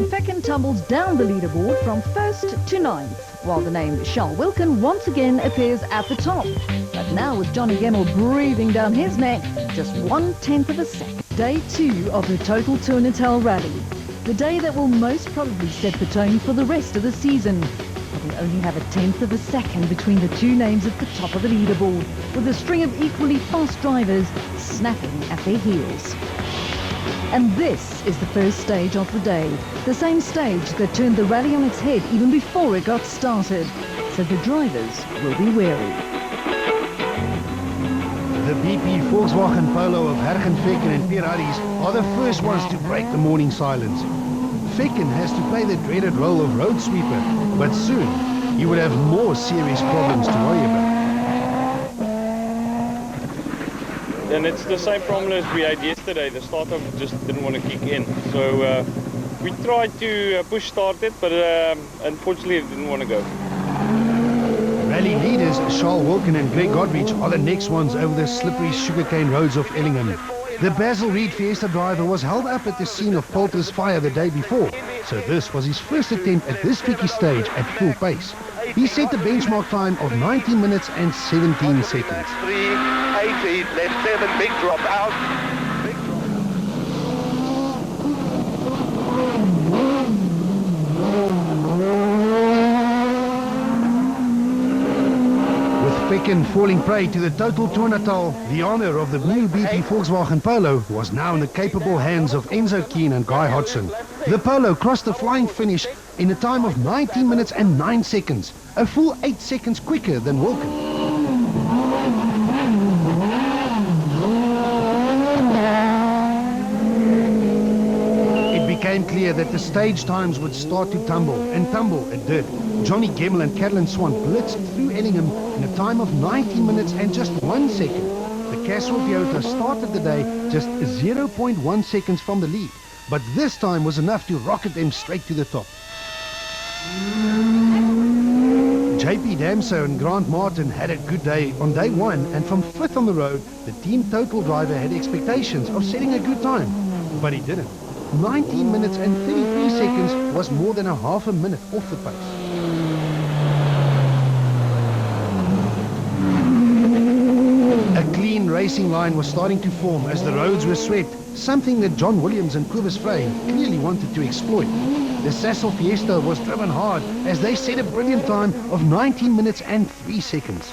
Fecken tumbles down the leaderboard from 1st to 9th, while the name Charles Wilkin once again appears at the top. But now with Johnny Gemmell breathing down his neck, just 1/10 of a second. Day 2 of the Total Tour Natal Rally. The day that will most probably set the tone for the rest of the season. But we only have 1/10 of a second between the two names at the top of the leaderboard, with a string of equally fast drivers snapping at their heels. And this is the first stage of the day, the same stage that turned the rally on its head even before it got started. So the drivers will be wary. The BP Volkswagen Polo of Hergen Fecken and Pierre Harries are the first ones to break the morning silence. Fecken has to play the dreaded role of road sweeper, but soon he would have more serious problems to worry about. And it's the same problem as we had yesterday. The starter just didn't want to kick in. So we tried to push start it, but unfortunately it didn't want to go. Rally leaders Charles Wilkin and Greg Godrich are the next ones over the slippery sugarcane roads of Ellingham. The Basil Reed Fiesta driver was held up at the scene of Poulter's fire the day before, so this was his first attempt at this tricky stage at full pace. He set the benchmark time of 19 minutes and 17 seconds. 380, left 7, big drop out. Fecken falling prey to the Total Tour Natal, the honour of the new BP Volkswagen Polo was now in the capable hands of Enzo Keane and Guy Hodgson. The Polo crossed the flying finish in a time of 19 minutes and 9 seconds, a full 8 seconds quicker than Wilkin. It became clear that the stage times would start to tumble, and tumble it did. Johnny Gemmell and Caroline Swan blitzed through Ellingham in a time of 19 minutes and just 1 second. The Castle Toyota started the day just 0.1 seconds from the lead, but this time was enough to rocket them straight to the top. JP Damso and Grant Martin had a good day on day 1, and from 5th on the road, the Team Total driver had expectations of setting a good time, but he didn't. 19 minutes and 33 seconds was more than a half a minute off the pace. A clean racing line was starting to form as the roads were swept, something that John Williams and Cobus Frey clearly wanted to exploit. The Sassel Fiesta was driven hard as they set a brilliant time of 19 minutes and 3 seconds.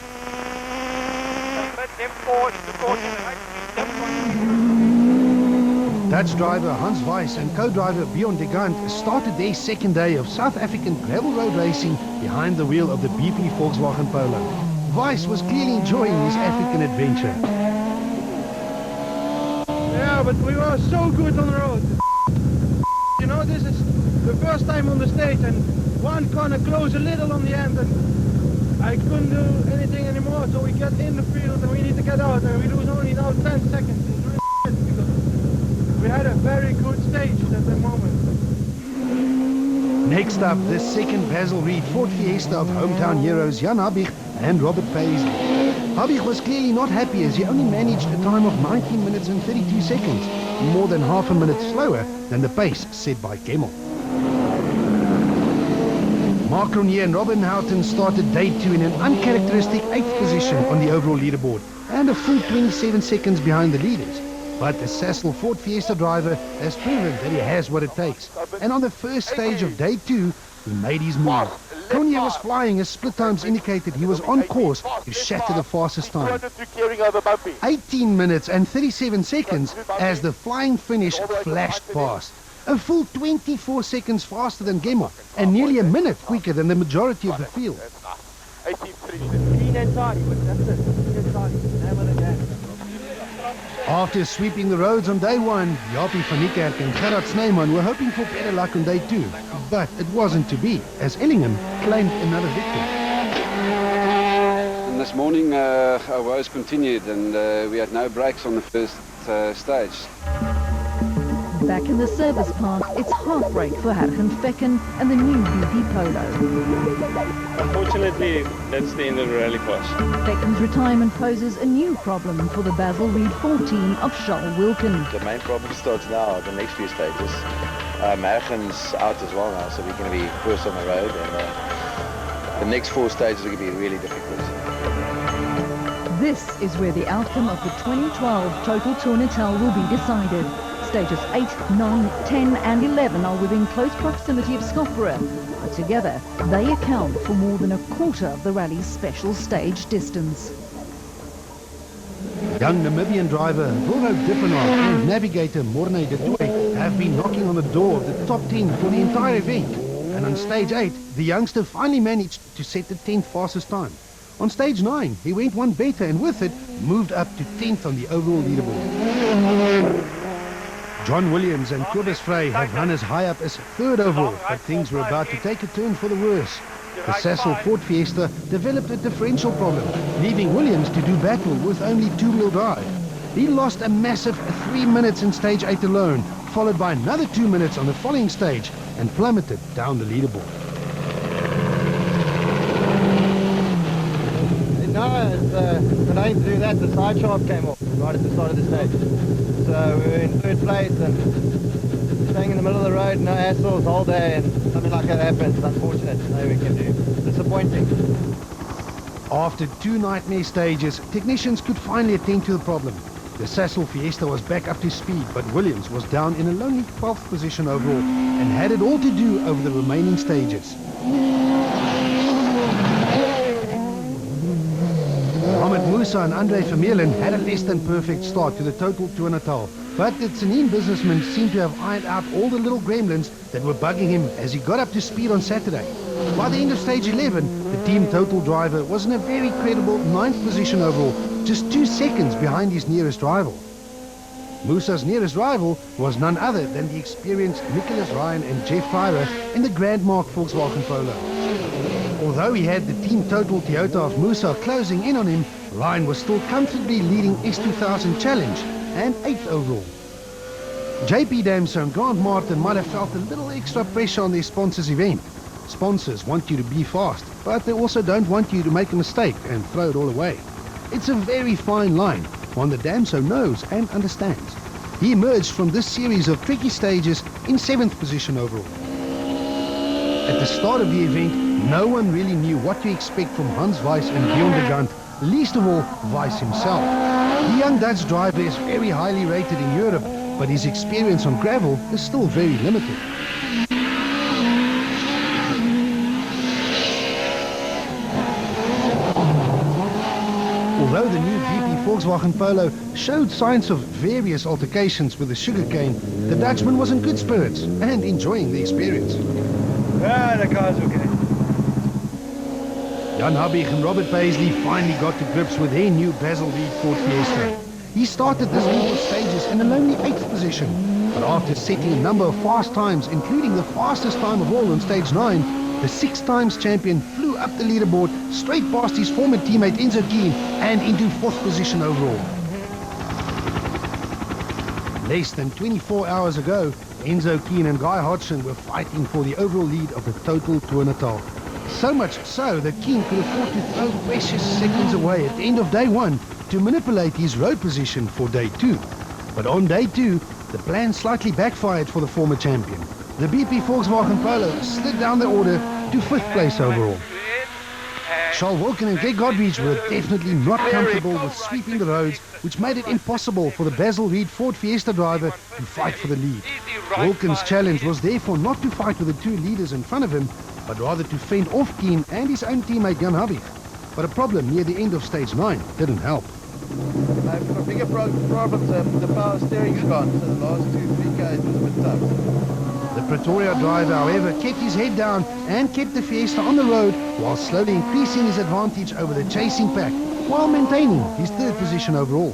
Dutch driver Hans Weiss and co-driver Bjorn de Gant started their second day of South African gravel road racing behind the wheel of the BP Volkswagen Polo. Weiss was clearly enjoying his African adventure. Yeah, but we were so good on the road. You know, this is the first time on the stage, and one corner closed a little on the end, and I couldn't do anything anymore, so we get in the field and we need to get out, and we lose only now 10 seconds. It's really because we had a very good stage at that moment. Next up, the second Basil Reed Ford Fiesta of hometown heroes Jan Habig and Robert Paisley. Habig was clearly not happy as he only managed a time of 19 minutes and 32 seconds, more than half a minute slower than the pace set by Gemmell. Mark Ronier and Robin Houghton started day 2 in an uncharacteristic 8th position on the overall leaderboard and a full 27 seconds behind the leaders. But the Sassel Ford Fiesta driver has proven that he has what it takes. And on the first stage of day 2, he made his move. Ronier was flying as split times indicated he was on course to shatter the fastest time. 18 minutes and 37 seconds as the flying finish flashed past. A full 24 seconds faster than Gemmell and nearly a minute quicker than the majority of the field. After sweeping the roads on day 1, Japie van Niekerk and Gerard Snyman were hoping for better luck on day 2. But it wasn't to be, as Ellingham claimed another victory. And this morning our woes continued, and we had no brakes on the first stage. Back in the service park, it's half-break for Hergen Fecken and the new BP Polo. Unfortunately, that's the end of the rally for us. Fecken's retirement poses a new problem for the Basil Reed 14 of Charles Wilkin. The main problem starts now, the next few stages. Mergens out as well now, so we're going to be first on the road, and the next 4 stages are going to be really difficult. This is where the outcome of the 2012 Total Tour Natal will be decided. Stages 8, 9, 10 and 11 are within close proximity of Skopje, but together they account for more than a quarter of the rally's special stage distance. Young Namibian driver Bruno Dippenaar and navigator Morne de Tooy have been knocking on the door of the top 10 for the entire event. And on stage 8, the youngster finally managed to set the 10th fastest time. On stage 9, he went one better and with it moved up to 10th on the overall leaderboard. John Williams and Cobus Frey have run as high up as 3rd overall, but things were about to take a turn for the worse. The Sasol Ford Fiesta developed a differential problem, leaving Williams to do battle with only 2-wheel drive. He lost a massive 3 minutes in stage 8 alone, followed by another 2 minutes on the following stage, and plummeted down the leaderboard. No, when I to do that, the side shaft came off right at the start of the stage. So we were in 3rd place and staying in the middle of the road, no hassles all day, and something like that happens. Unfortunate, nothing we can do. Disappointing. After 2 nightmare stages, technicians could finally attend to the problem. The Sasol Fiesta was back up to speed, but Williams was down in a lonely 12th position overall and had it all to do over the remaining stages. Mohamed Musa and Andre Vermeulen had a less than perfect start to the Total Tour Natal, but the Tsenin businessman seemed to have ironed out all the little gremlins that were bugging him as he got up to speed on Saturday. By the end of stage 11, the Team Total driver was in a very credible 9th position overall, just 2 seconds behind his nearest rival. Musa's nearest rival was none other than the experienced Nicholas Ryan and Jeff Tyrer in the Grandmark Volkswagen Polo. Although he had the Team Total Toyota of Musa closing in on him, Ryan was still comfortably leading S2000 Challenge and 8th overall. JP Damso and Grant Martin might have felt a little extra pressure on their sponsors' event. Sponsors want you to be fast, but they also don't want you to make a mistake and throw it all away. It's a very fine line, one that Damso knows and understands. He emerged from this series of tricky stages in 7th position overall. At the start of the event, no one really knew what to expect from Hans Weiss and Bjorn de Gant, least of all Weiss himself. The young Dutch driver is very highly rated in Europe, but his experience on gravel is still very limited. Although the new BP Volkswagen Polo showed signs of various altercations with the sugarcane, the Dutchman was in good spirits and enjoying the experience. Yeah, the car's okay. Jan Habig and Robert Paisley finally got to grips with their new Basil Reed Ford Fiesta. He started this week of stages in a lonely 8th position, but after setting a number of fast times, including the fastest time of all on stage 9, the 6 times champion flew up the leaderboard straight past his former teammate Enzo Keen and into 4th position overall. Less than 24 hours ago, Enzo Keen and Guy Hodgson were fighting for the overall lead of the Total Tour Natal. So much so that Keen could afford to throw precious seconds away at the end of day 1 to manipulate his road position for day 2. But on day 2, the plan slightly backfired for the former champion. The BP Volkswagen Polo slid down the order to 5th place overall. Charles Wilken and Greg Godrich were definitely not comfortable with sweeping the roads, which made it impossible for the Basil Reed Ford Fiesta driver to fight for the lead. Wilken's challenge was therefore not to fight with the 2 leaders in front of him, but rather to fend off Keen and his own teammate Jan Habig. But a problem near the end of stage 9 didn't help. A bigger problem, the power steering's gone, so the last 2-3 Ks was a bit tough. The Pretoria driver, however, kept his head down and kept the Fiesta on the road while slowly increasing his advantage over the chasing pack while maintaining his 3rd position overall.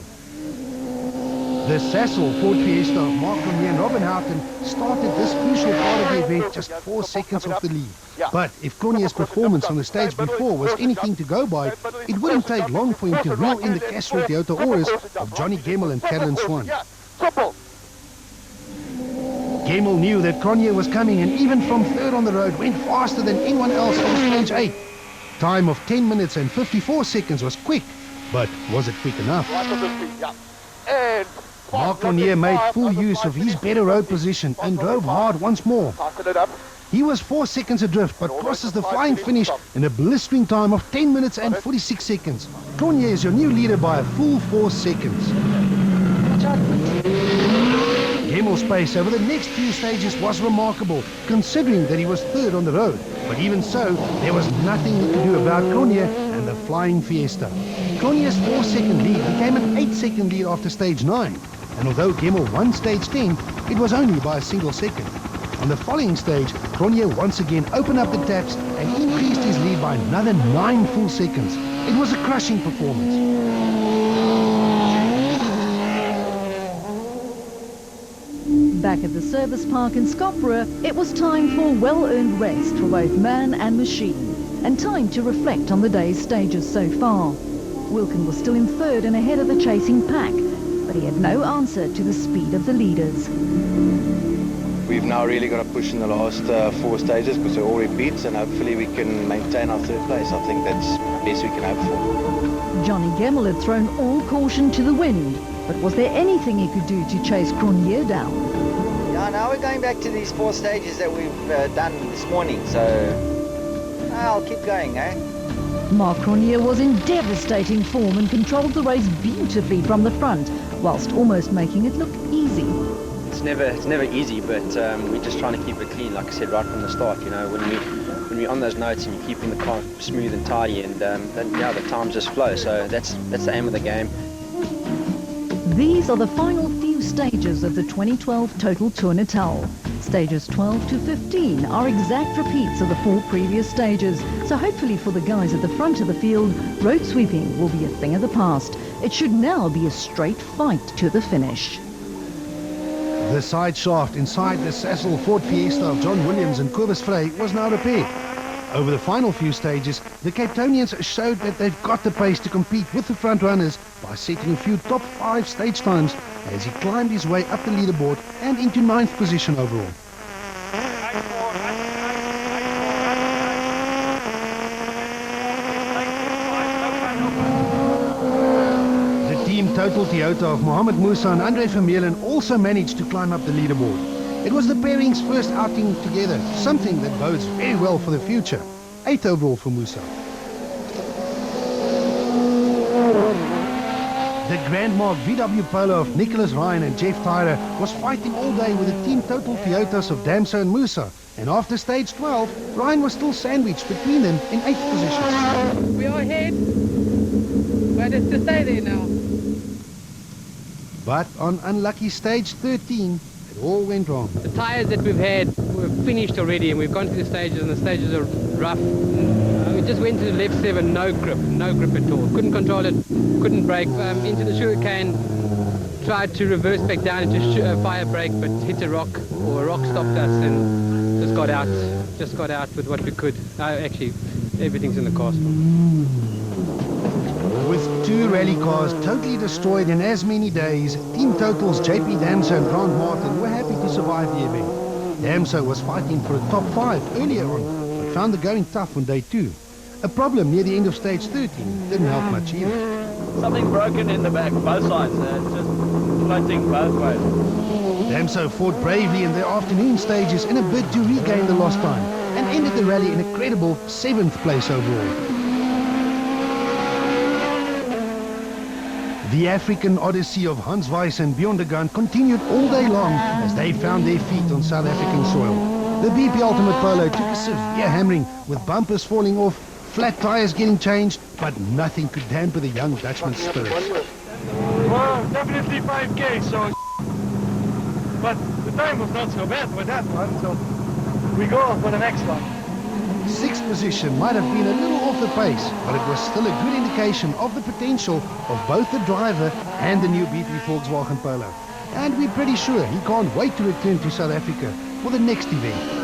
The Sasol Ford Fiesta of Mark Cormier and Robin Houghton started this crucial part of the event just 4 seconds off the lead. But if Cornier's performance on the stage before was anything to go by, it wouldn't take long for him to reel in the Castro Toyota Auris of Johnny Gemmell and Carolyn Swan. Gemmell knew that Cornier was coming and even from 3rd on the road went faster than anyone else on stage 8. Time of 10 minutes and 54 seconds was quick, but was it quick enough? And Mark Cronje made full use of his better road position and drove hard once more. He was 4 seconds adrift, but crosses the flying finish in a blistering time of 10 minutes and 46 seconds. Cronje is your new leader by a full 4 seconds. Gemel's pace over the next few stages was remarkable, considering that he was third on the road. But even so, there was nothing he could do about Cronje and the Flying Fiesta. Cronje's 4-second lead became an 8-second lead after stage 9. And although Gemel won stage 10, it was only by a single second. On the following stage, Cronje once again opened up the taps and increased his lead by another 9 full seconds. It was a crushing performance. Back at the service park in Skopje, it was time for well-earned rest for both man and machine, and time to reflect on the day's stages so far. Wilken was still in third and ahead of the chasing pack, but he had no answer to the speed of the leaders. We've now really got to push in the last 4 stages because they're all repeats, and hopefully we can maintain our 3rd place. I think that's the best we can hope for. Johnny Gemel had thrown all caution to the wind, but was there anything he could do to chase Cronje down? Yeah, now we're going back to these 4 stages that we've done this morning, so I'll keep going, eh? Mark Cronje was in devastating form and controlled the race beautifully from the front, whilst almost making it look easy. It's never easy, but we're just trying to keep it clean, like I said right from the start. You know, when we're on those notes and you're keeping the car smooth and tidy, and then yeah, the times just flow. So that's the aim of the game. These are the final few stages of the 2012 Total Tour Natal. Stages 12 to 15 are exact repeats of the 4 previous stages, so hopefully for the guys at the front of the field, road sweeping will be a thing of the past. It should now be a straight fight to the finish. The side shaft inside the Sassel Ford Fiesta of John Williams and Cobus Frey was now repaired. Over the final few stages, the Cape Townians showed that they've got the pace to compete with the front runners by setting a few top 5 stage times as he climbed his way up the leaderboard and into 9th position overall. The team Total Toyota of Mohamed Musa and Andre Vermeulen also managed to climb up the leaderboard. It was the pairing's first outing together, something that bodes very well for the future. 8th overall for Musa. The Grand Mark VW Polo of Nicholas Ryan and Jeff Tyrer was fighting all day with the team Total Toyotas of Damso and Musa. And after stage 12, Ryan was still sandwiched between them in 8th position. We are ahead, but it's to stay there now. But on unlucky stage 13, it all went wrong. The tyres that we've had were finished already, and we've gone through the stages, and the stages are rough. We just went to the left 7, no grip at all. Couldn't control it, couldn't brake. Into the sugarcane, tried to reverse back down into fire brake, but hit a rock, or a rock stopped us, and just got out with what we could. Actually, everything's in the car still. With 2 rally cars totally destroyed in as many days, Team Total's JP Damso and Grant Martin were happy to survive the event. Damso was fighting for a top 5 earlier on, but found the going tough on day 2. A problem near the end of stage 13 didn't help much either. Something broken in the back, both sides. It's just floating both ways. Damso fought bravely in the afternoon stages in a bid to regain the lost time and ended the rally in a credible 7th place overall. The African Odyssey of Hans Weiss and Bjorn de Gaan continued all day long as they found their feet on South African soil. The BP Ultimate Polo took a severe hammering with bumpers falling off, flat tyres getting changed, but nothing could dampen the young Dutchman's spirits. Well, definitely 5K, so but the time was not so bad with that one, so we go for the next one. 6th position might have been a little off the pace, but it was still a good indication of the potential of both the driver and the new BP Volkswagen Polo. And we're pretty sure he can't wait to return to South Africa for the next event.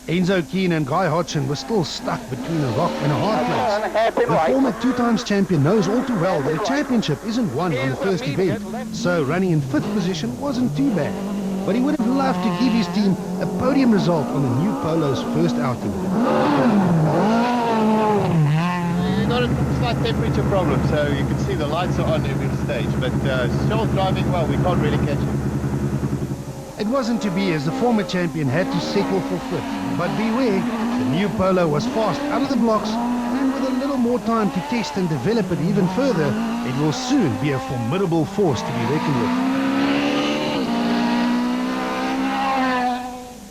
Enzo Keane and Guy Hodgson were still stuck between a rock and a hard place. The former 2-times champion knows all too well that a championship isn't won on the first event, so running in 5th position wasn't too bad. But he would have loved to give his team a podium result on the new Polo's first outing. we've got a slight temperature problem, so you can see the lights are on every stage. But Charles driving well, we can't really catch him. It wasn't to be, as the former champion had to settle for fifth. But beware, the new Polo was fast out of the blocks, and with a little more time to test and develop it even further, it will soon be a formidable force to be reckoned with.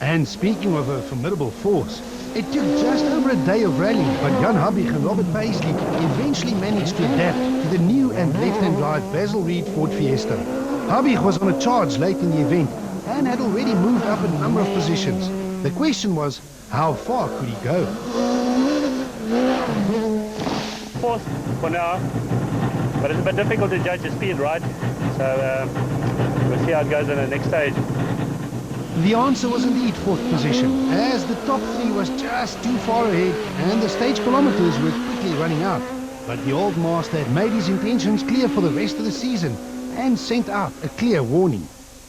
And speaking of a formidable force, it took just over a day of rallying, but Jan Habig and Robert Paisley eventually managed to adapt to the new and left-hand drive Basil Reed Ford Fiesta. Habig was on a charge late in the event and had already moved up a number of positions. The question was, how far could he go? Fourth for now, but it's a bit difficult to judge the speed, right? So we'll see how it goes in the next stage. The answer was indeed fourth position, as the top three was just too far ahead and the stage kilometers were quickly running out. But the old master had made his intentions clear for the rest of the season and sent out a clear warning.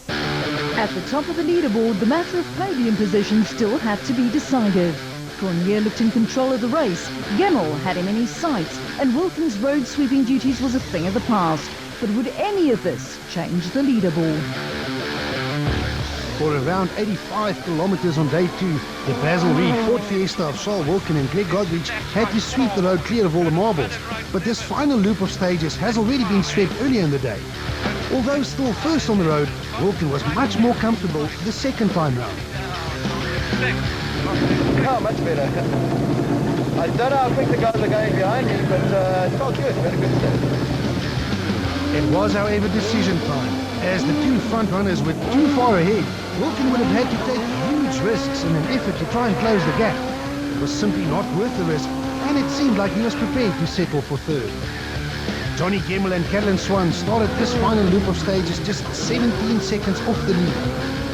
At the top of the leaderboard, the matter of podium position still had to be decided. Cornier looked in control of the race, Gemmell had him in his sights, and Wilkins' road sweeping duties was a thing of the past. But would any of this change the leaderboard? For around 85 kilometers on day 2, the Basil Reed Ford Fiesta of Charles Wilkin and Greg Godrich had to sweep the road clear of all the marbles. But this final loop of stages has already been swept earlier in the day. Although still first on the road, Wilkin was much more comfortable the second time round. Oh, much better. I don't know how quick the guys are going behind me, but it felt good. We had a good start. It was, however, decision time. As the two front runners were too far ahead, Wilkin would have had to take huge risks in an effort to try and close the gap. It was simply not worth the risk, and it seemed like he was prepared to settle for third. Johnny Gemmell and Caroline Swan started this final loop of stages just 17 seconds off the lead.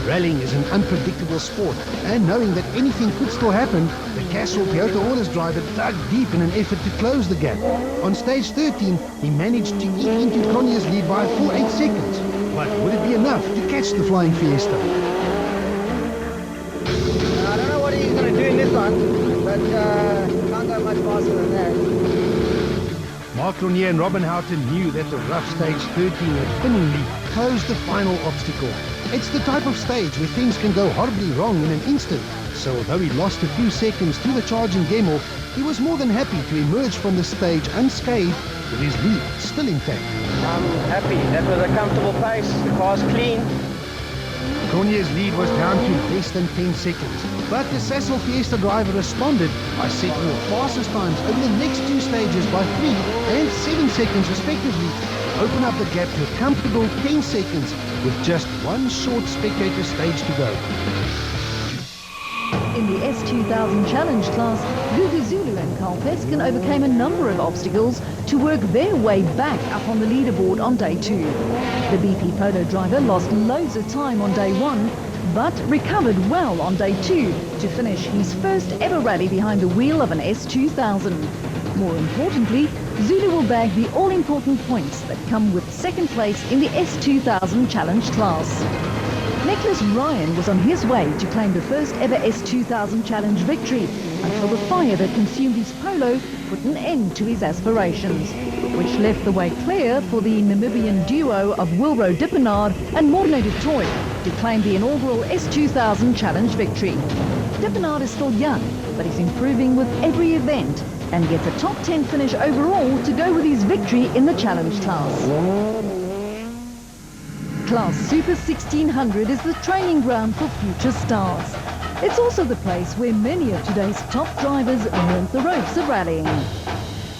Rallying is an unpredictable sport, and knowing that anything could still happen, the Castrol Toyota Orders driver dug deep in an effort to close the gap. On stage 13, he managed to eke into Cronier's lead by a full 8 seconds. But would it be enough to catch the Flying Fiesta? I don't know what he's going to do in this one, but can't go much faster than that. Mark Cronier and Robin Houghton knew that the rough stage 13 had finningly closed the final obstacle. It's the type of stage where things can go horribly wrong in an instant. So although he lost a few seconds to the charging Gemmell, he was more than happy to emerge from the stage unscathed with his lead still intact. I'm happy. That was a comfortable pace. The car's clean. Cronier's lead was down to less than 10 seconds, but the Cecil Fiesta driver responded by setting the fastest times over the next two stages by 3 and 7 seconds respectively, to open up the gap to a comfortable 10 seconds with just one short spectator stage to go. In the S2000 Challenge class, Gugu Zulu and Carl Peskin overcame a number of obstacles to work their way back up on the leaderboard on day 2. The BP Polo driver lost loads of time on day 1, but recovered well on day 2 to finish his first ever rally behind the wheel of an S2000. More importantly, Zulu will bag the all-important points that come with second place in the S2000 Challenge class. Nicholas Ryan was on his way to claim the first ever S2000 Challenge victory until the fire that consumed his Polo put an end to his aspirations, which left the way clear for the Namibian duo of Wilro Dippenaar and Morne du Toit to claim the inaugural S2000 Challenge victory. Dippenaar is still young, but he's improving with every event and gets a top 10 finish overall to go with his victory in the Challenge class. Class Super 1600 is the training ground for future stars. It's also the place where many of today's top drivers learned the ropes of rallying.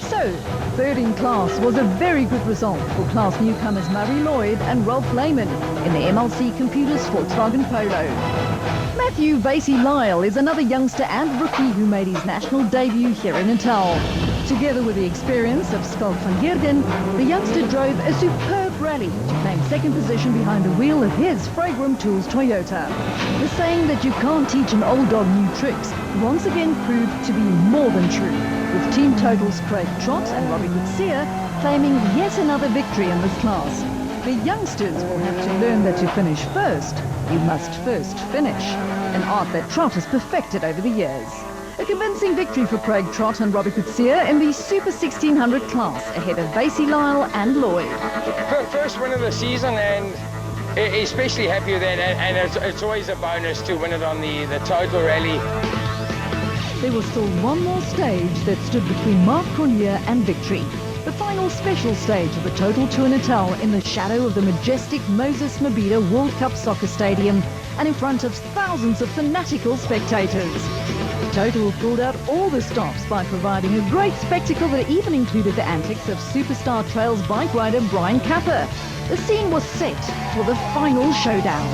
So, third in class was a very good result for class newcomers Murray Lloyd and Rolf Lehman in the MLC Computers Volkswagen Polo. Matthew Vasey Lyle is another youngster and rookie who made his national debut here in Natal. Together with the experience of Skalk van Geerden, the youngster drove a superb rally to claim second position behind the wheel of his Fragram Tools Toyota. The saying that you can't teach an old dog new tricks once again proved to be more than true, with Team Total's Craig Trott and Robbie Kutsia claiming yet another victory in this class. The youngsters will have to learn that to finish first, you must first finish, an art that Trott has perfected over the years. A convincing victory for Craig Trott and Robbie Kutsia in the Super 1600 class, ahead of Basie Lyle and Lloyd. First win of the season, and especially happy with that, and it's always a bonus to win it on the total rally. There was still one more stage that stood between Mark Cronje and victory. The final special stage of the Total Tour Natal in the shadow of the majestic Moses Mabhida World Cup Soccer Stadium and in front of thousands of fanatical spectators. Total pulled out all the stops by providing a great spectacle that even included the antics of superstar trails bike rider Brian Capper. The scene was set for the final showdown.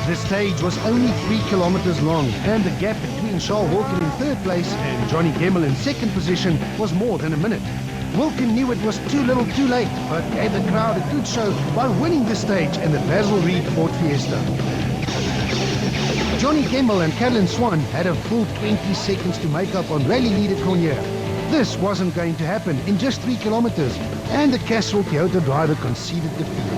The stage was only 3 kilometers long, and the gap between Charles Wilkin in third place and Johnny Gemmell in second position was more than a minute. Wilkin knew it was too little too late, but gave the crowd a good show by winning the stage in the Basil Reed Ford Fiesta. Johnny Gemmell and Carolyn Swan had a full 20 seconds to make up on rally leader Cronje. This wasn't going to happen in just 3 kilometers, and the Castrol Toyota driver conceded defeat.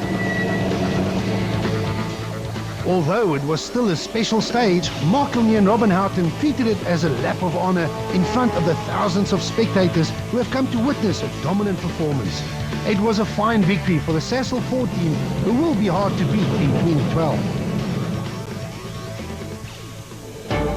Although it was still a special stage, Mark Cronje and Robin Houghton treated it as a lap of honor in front of the thousands of spectators who have come to witness a dominant performance. It was a fine victory for the Sassel Ford team, who will be hard to beat in 2012.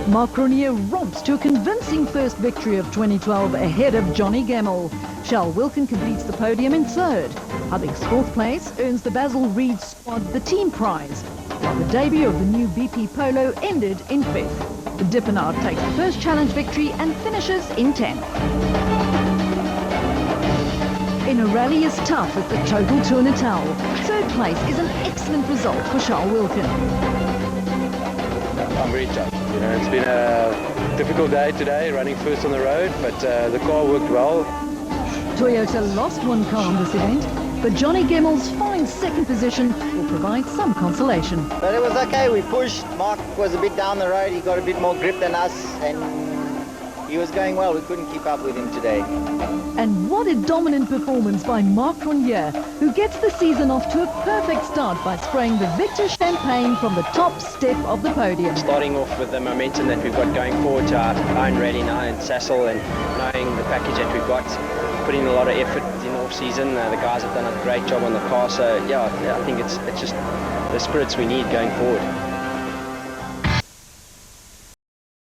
Mark Cronje romps to a convincing first victory of 2012 ahead of Johnny Gemmell. Charles Wilkin completes the podium in third. Hubbing's fourth place earns the Basil Reed squad the team prize, while the debut of the new BP Polo ended in fifth. The Dippenard takes the first challenge victory and finishes in 10th. In a rally as tough as the Total Tour Natal, third place is an excellent result for Charles Wilkin. I'm very tough. You know, it's been a difficult day today, running first on the road, but the car worked well. Toyota lost one car on this event, but Johnny Gemmell's fine second position will provide some consolation. But it was okay, we pushed. Mark was a bit down the road, he got a bit more grip than us, and he was going well. We couldn't keep up with him today. And what a dominant performance by Mark Cronje, who gets the season off to a perfect start by spraying the Victor champagne from the top step of the podium. Starting off with the momentum that we've got going forward to our own rally now in Sassel, and knowing the package that we've got, putting a lot of effort in off-season. The guys have done a great job on the car, so yeah, I think it's just the spirits we need going forward.